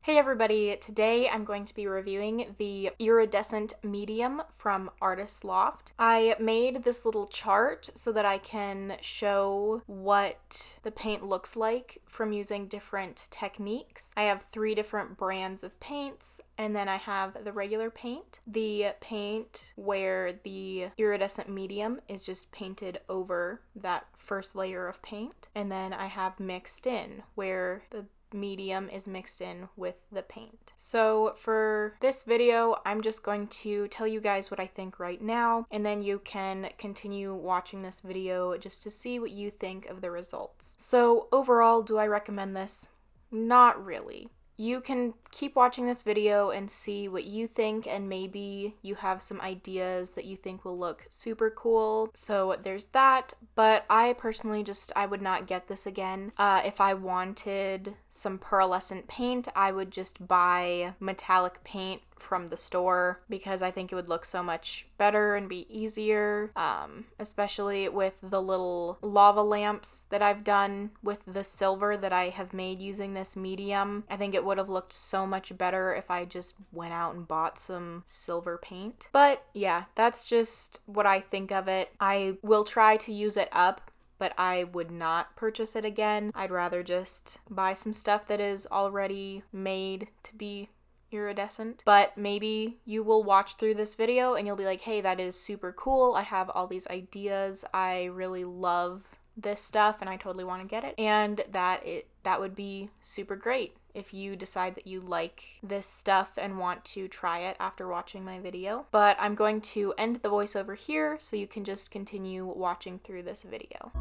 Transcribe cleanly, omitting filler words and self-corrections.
Hey everybody, today I'm going to be reviewing the iridescent medium from Artist Loft. I made this little chart so that I can show what the paint looks like from using different techniques. I have 3 different brands of paints, and then I have the regular paint. The paint where the iridescent medium is just painted over that first layer of paint, and then I have mixed in where the medium is mixed in with the paint. So for this video, I'm just going to tell you guys what I think right now, and then you can continue watching this video just to see what you think of the results. So overall, do I recommend this? Not really. You can keep watching this video and see what you think, and maybe you have some ideas that you think will look super cool. So there's that, but I personally I would not get this again. If I wanted some pearlescent paint, I would just buy metallic paint from the store because I think it would look so much better and be easier, especially with the little lava lamps that I've done with the silver that I have made using this medium. I think it would have looked so much better if I just went out and bought some silver paint. But yeah, that's just what I think of it. I will try to use it up, but I would not purchase it again. I'd rather just buy some stuff that is already made to be iridescent. But maybe you will watch through this video and you'll be like, hey, that is super cool. I have all these ideas. I really love this stuff and I totally want to get it. And that would be super great if you decide that you like this stuff and want to try it after watching my video. But I'm going to end the voiceover here so you can just continue watching through this video.